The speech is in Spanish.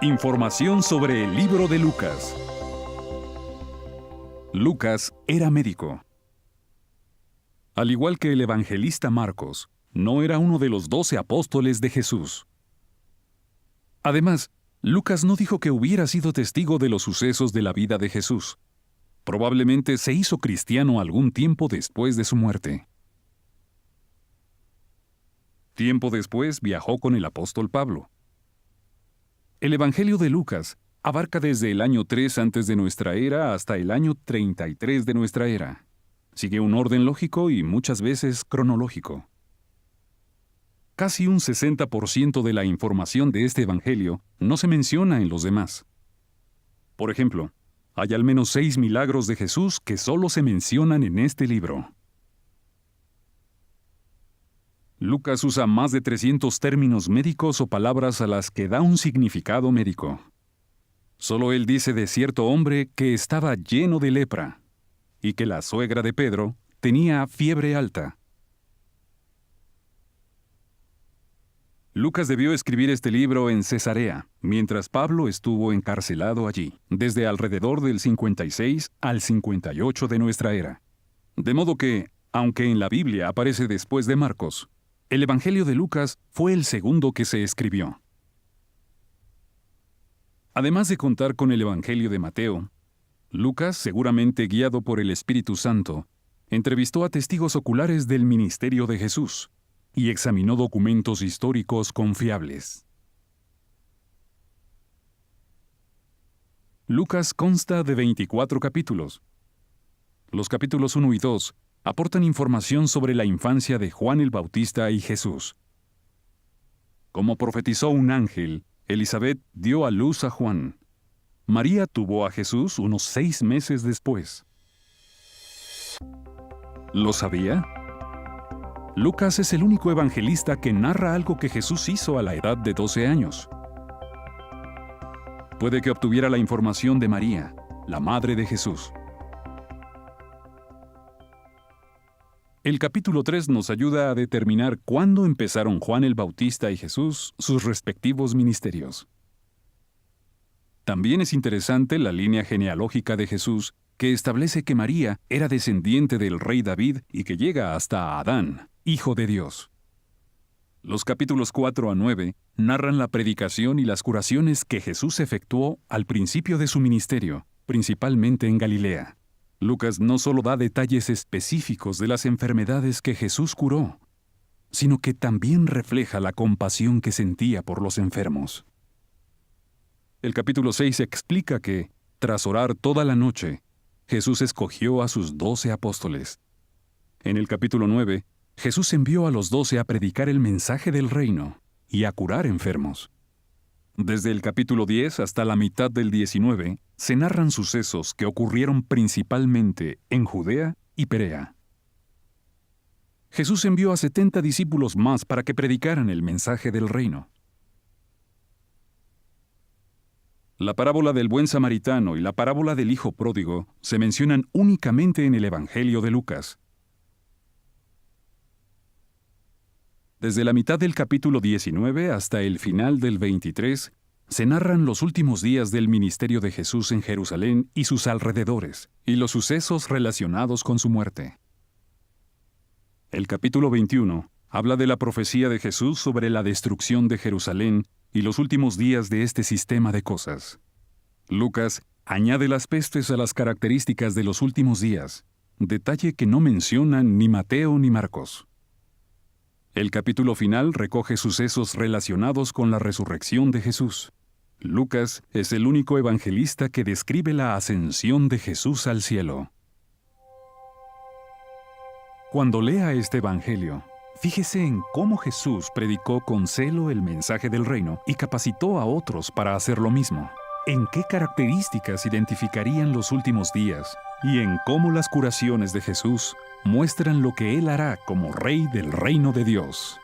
Información sobre el libro de Lucas. Lucas era médico. Al igual que el evangelista Marcos, no era uno de los 12 apóstoles de Jesús. Además, Lucas no dijo que hubiera sido testigo de los sucesos de la vida de Jesús. Probablemente se hizo cristiano algún tiempo después de su muerte. Tiempo después viajó con el apóstol Pablo. El Evangelio de Lucas abarca desde el año 3 antes de nuestra era hasta el año 33 de nuestra era. Sigue un orden lógico y muchas veces cronológico. Casi un 60% de la información de este Evangelio no se menciona en los demás. Por ejemplo, hay al menos 6 milagros de Jesús que solo se mencionan en este libro. Lucas usa más de 300 términos médicos o palabras a las que da un significado médico. Solo él dice de cierto hombre que estaba lleno de lepra y que la suegra de Pedro tenía fiebre alta. Lucas debió escribir este libro en Cesarea, mientras Pablo estuvo encarcelado allí, desde alrededor del 56 al 58 de nuestra era. De modo que, aunque en la Biblia aparece después de Marcos, el Evangelio de Lucas fue el segundo que se escribió. Además de contar con el Evangelio de Mateo, Lucas, seguramente guiado por el Espíritu Santo, entrevistó a testigos oculares del ministerio de Jesús y examinó documentos históricos confiables. Lucas consta de 24 capítulos. Los capítulos 1 y 2 aportan información sobre la infancia de Juan el Bautista y Jesús. Como profetizó un ángel, Elizabeth dio a luz a Juan. María tuvo a Jesús unos 6 meses después. ¿Lo sabía? Lucas es el único evangelista que narra algo que Jesús hizo a la edad de 12 años. Puede que obtuviera la información de María, la madre de Jesús. El capítulo 3 nos ayuda a determinar cuándo empezaron Juan el Bautista y Jesús sus respectivos ministerios. También es interesante la línea genealógica de Jesús, que establece que María era descendiente del rey David y que llega hasta Adán, hijo de Dios. Los capítulos 4 a 9 narran la predicación y las curaciones que Jesús efectuó al principio de su ministerio, principalmente en Galilea. Lucas no solo da detalles específicos de las enfermedades que Jesús curó, sino que también refleja la compasión que sentía por los enfermos. El capítulo 6 explica que, tras orar toda la noche, Jesús escogió a sus 12 apóstoles. En el capítulo 9, Jesús envió a los 12 a predicar el mensaje del reino y a curar enfermos. Desde el capítulo 10 hasta la mitad del 19, se narran sucesos que ocurrieron principalmente en Judea y Perea. Jesús envió a 70 discípulos más para que predicaran el mensaje del reino. La parábola del buen samaritano y la parábola del hijo pródigo se mencionan únicamente en el Evangelio de Lucas. Desde la mitad del capítulo 19 hasta el final del 23, se narran los últimos días del ministerio de Jesús en Jerusalén y sus alrededores, y los sucesos relacionados con su muerte. El capítulo 21 habla de la profecía de Jesús sobre la destrucción de Jerusalén y los últimos días de este sistema de cosas. Lucas añade las pestes a las características de los últimos días, detalle que no mencionan ni Mateo ni Marcos. El capítulo final recoge sucesos relacionados con la resurrección de Jesús. Lucas es el único evangelista que describe la ascensión de Jesús al cielo. Cuando lea este evangelio, fíjese en cómo Jesús predicó con celo el mensaje del reino y capacitó a otros para hacer lo mismo. En qué características identificarían los últimos días y en cómo las curaciones de Jesús muestran lo que Él hará como Rey del reino de Dios.